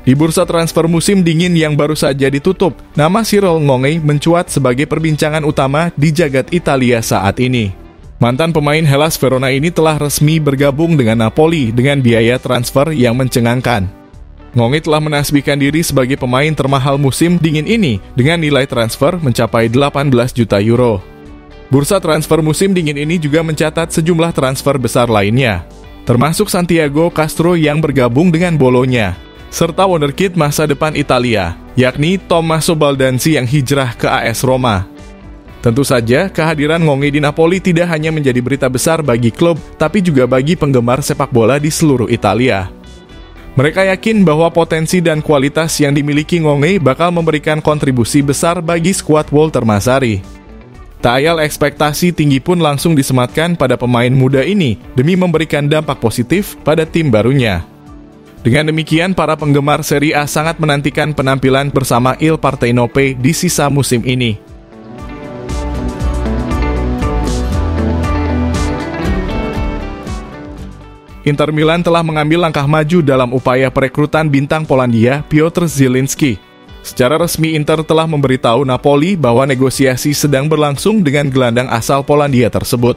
Di bursa transfer musim dingin yang baru saja ditutup, nama Cyril Ngongei mencuat sebagai perbincangan utama di jagat Italia saat ini. Mantan pemain Hellas Verona ini telah resmi bergabung dengan Napoli dengan biaya transfer yang mencengangkan. Ngongei telah menasbihkan diri sebagai pemain termahal musim dingin ini dengan nilai transfer mencapai 18 juta euro. Bursa transfer musim dingin ini juga mencatat sejumlah transfer besar lainnya, termasuk Santiago Castro yang bergabung dengan Bologna, serta wonderkid masa depan Italia, yakni Tommaso Baldanzi yang hijrah ke AS Roma. Tentu saja, kehadiran Ngongei di Napoli tidak hanya menjadi berita besar bagi klub, tapi juga bagi penggemar sepak bola di seluruh Italia. Mereka yakin bahwa potensi dan kualitas yang dimiliki Ngongei bakal memberikan kontribusi besar bagi skuad Walter Mazzarri. Tak ayal ekspektasi tinggi pun langsung disematkan pada pemain muda ini demi memberikan dampak positif pada tim barunya. Dengan demikian, para penggemar Serie A sangat menantikan penampilan bersama Il Partenope di sisa musim ini. Inter Milan telah mengambil langkah maju dalam upaya perekrutan bintang Polandia Piotr Zielinski. Secara resmi Inter telah memberitahu Napoli bahwa negosiasi sedang berlangsung dengan gelandang asal Polandia tersebut.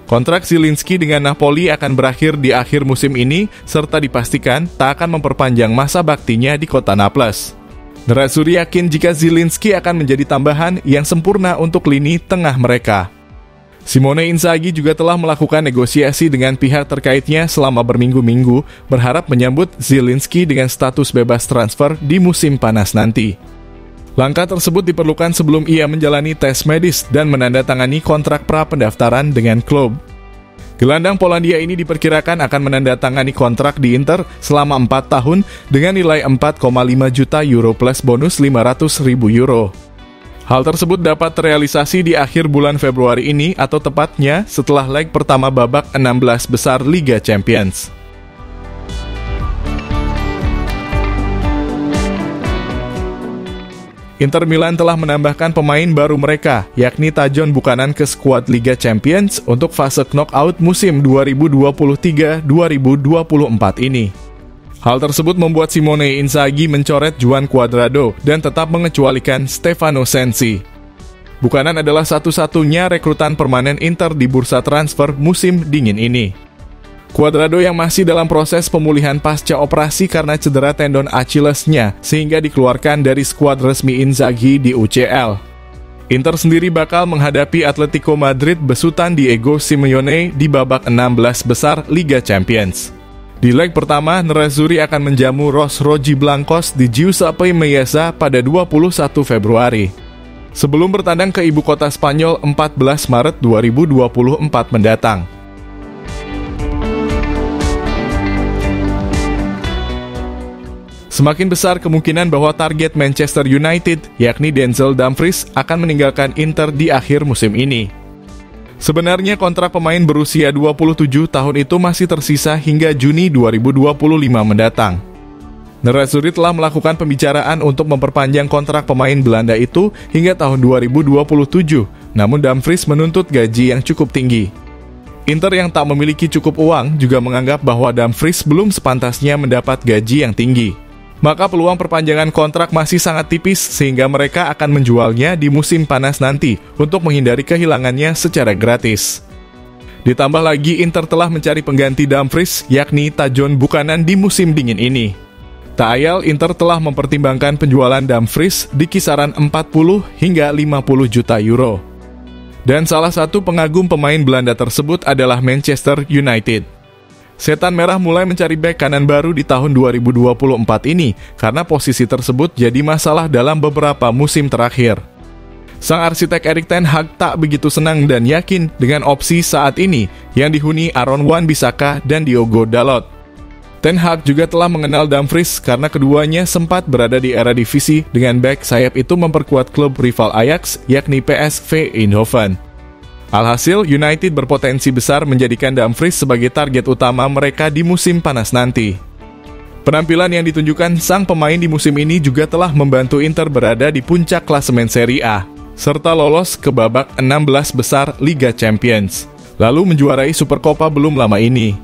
Kontrak Zielinski dengan Napoli akan berakhir di akhir musim ini, serta dipastikan tak akan memperpanjang masa baktinya di kota Naples. Nerazzurri yakin jika Zielinski akan menjadi tambahan yang sempurna untuk lini tengah mereka. Simone Inzaghi juga telah melakukan negosiasi dengan pihak terkaitnya selama berminggu-minggu, berharap menyambut Zielinski dengan status bebas transfer di musim panas nanti. Langkah tersebut diperlukan sebelum ia menjalani tes medis dan menandatangani kontrak pra-pendaftaran dengan klub. Gelandang Polandia ini diperkirakan akan menandatangani kontrak di Inter selama 4 tahun dengan nilai 4,5 juta euro plus bonus 500.000 euro. Hal tersebut dapat terrealisasi di akhir bulan Februari ini atau tepatnya setelah leg pertama babak 16 besar Liga Champions. Inter Milan telah menambahkan pemain baru mereka, yakni Tajon Buchanan ke skuad Liga Champions untuk fase knockout musim 2023-2024 ini. Hal tersebut membuat Simone Inzaghi mencoret Juan Cuadrado dan tetap mengecualikan Stefano Sensi. Buchanan adalah satu-satunya rekrutan permanen Inter di bursa transfer musim dingin ini. Cuadrado yang masih dalam proses pemulihan pasca operasi karena cedera tendon Achillesnya sehingga dikeluarkan dari skuad resmi Inzaghi di UCL. Inter sendiri bakal menghadapi Atletico Madrid besutan Diego Simeone di babak 16 besar Liga Champions. Di leg pertama, Nerazzurri akan menjamu Los Rojiblancos di Giuseppe Meazza pada 21 Februari. Sebelum bertandang ke ibu kota Spanyol 14 Maret 2024 mendatang. Semakin besar kemungkinan bahwa target Manchester United, yakni Denzel Dumfries, akan meninggalkan Inter di akhir musim ini. Sebenarnya kontrak pemain berusia 27 tahun itu masih tersisa hingga Juni 2025 mendatang. Nerazzurri telah melakukan pembicaraan untuk memperpanjang kontrak pemain Belanda itu hingga tahun 2027, namun Dumfries menuntut gaji yang cukup tinggi. Inter yang tak memiliki cukup uang juga menganggap bahwa Dumfries belum sepantasnya mendapat gaji yang tinggi. Maka peluang perpanjangan kontrak masih sangat tipis sehingga mereka akan menjualnya di musim panas nanti untuk menghindari kehilangannya secara gratis. Ditambah lagi Inter telah mencari pengganti Dumfries yakni Tajon Buchanan di musim dingin ini. Tak ayal Inter telah mempertimbangkan penjualan Dumfries di kisaran 40 hingga 50 juta euro. Dan salah satu pengagum pemain Belanda tersebut adalah Manchester United. Setan Merah mulai mencari bek kanan baru di tahun 2024 ini karena posisi tersebut jadi masalah dalam beberapa musim terakhir. Sang arsitek Erik ten Hag tak begitu senang dan yakin dengan opsi saat ini yang dihuni Aaron Wan-Bissaka dan Diogo Dalot. Ten Hag juga telah mengenal Dumfries karena keduanya sempat berada di era divisi dengan bek sayap itu memperkuat klub rival Ajax yakni PSV Eindhoven. Alhasil, United berpotensi besar menjadikan Dumfries sebagai target utama mereka di musim panas nanti. Penampilan yang ditunjukkan sang pemain di musim ini juga telah membantu Inter berada di puncak klasemen Serie A, serta lolos ke babak 16 besar Liga Champions, lalu menjuarai Supercopa belum lama ini.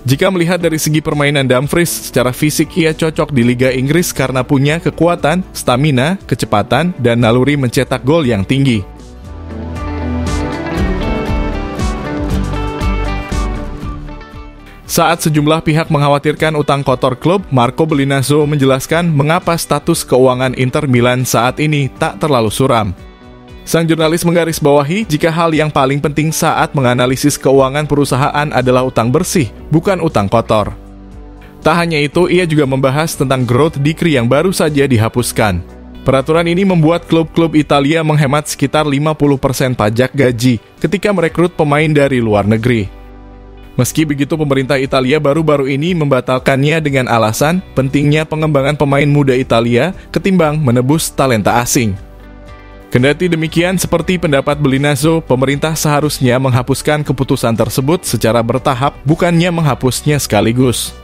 Jika melihat dari segi permainan Dumfries, secara fisik ia cocok di Liga Inggris karena punya kekuatan, stamina, kecepatan, dan naluri mencetak gol yang tinggi. Saat sejumlah pihak mengkhawatirkan utang kotor klub, Marco Belinazzo menjelaskan mengapa status keuangan Inter Milan saat ini tak terlalu suram. Sang jurnalis menggarisbawahi jika hal yang paling penting saat menganalisis keuangan perusahaan adalah utang bersih, bukan utang kotor. Tak hanya itu, ia juga membahas tentang growth decree yang baru saja dihapuskan. Peraturan ini membuat klub-klub Italia menghemat sekitar 50% pajak gaji ketika merekrut pemain dari luar negeri. Meski begitu, pemerintah Italia baru-baru ini membatalkannya dengan alasan pentingnya pengembangan pemain muda Italia ketimbang menebus talenta asing. Kendati demikian, seperti pendapat Belinazzo, pemerintah seharusnya menghapuskan keputusan tersebut secara bertahap, bukannya menghapusnya sekaligus.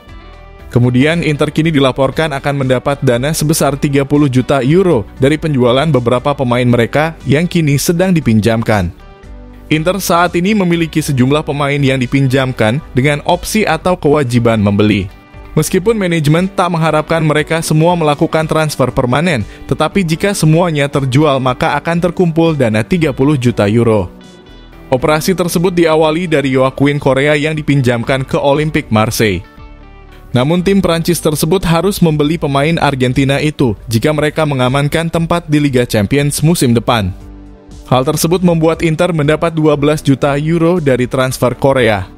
Kemudian, Inter kini dilaporkan akan mendapat dana sebesar 30 juta euro dari penjualan beberapa pemain mereka yang kini sedang dipinjamkan. Inter saat ini memiliki sejumlah pemain yang dipinjamkan dengan opsi atau kewajiban membeli. Meskipun manajemen tak mengharapkan mereka semua melakukan transfer permanen, tetapi jika semuanya terjual maka akan terkumpul dana 30 juta euro. Operasi tersebut diawali dari Joaquin Correa yang dipinjamkan ke Olympique Marseille. Namun tim Prancis tersebut harus membeli pemain Argentina itu jika mereka mengamankan tempat di Liga Champions musim depan. Hal tersebut membuat Inter mendapat 12 juta euro dari transfer Korea.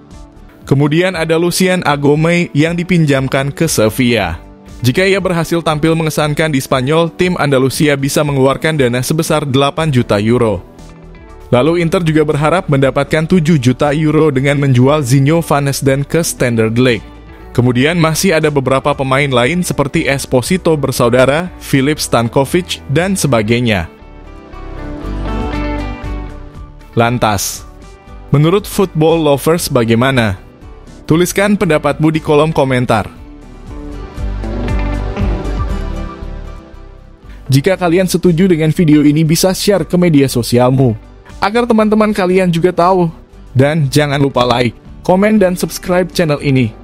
Kemudian ada Lucien Agome yang dipinjamkan ke Sevilla. Jika ia berhasil tampil mengesankan di Spanyol, tim Andalusia bisa mengeluarkan dana sebesar 8 juta euro. Lalu Inter juga berharap mendapatkan 7 juta euro dengan menjual Zinho van Nesden ke Standard Liège. Kemudian masih ada beberapa pemain lain seperti Esposito bersaudara, Filip Stankovic, dan sebagainya. Lantas, menurut Football Lovers bagaimana? Tuliskan pendapatmu di kolom komentar. Jika kalian setuju dengan video ini, bisa share ke media sosialmu, agar teman-teman kalian juga tahu. Dan jangan lupa like, komen, dan subscribe channel ini.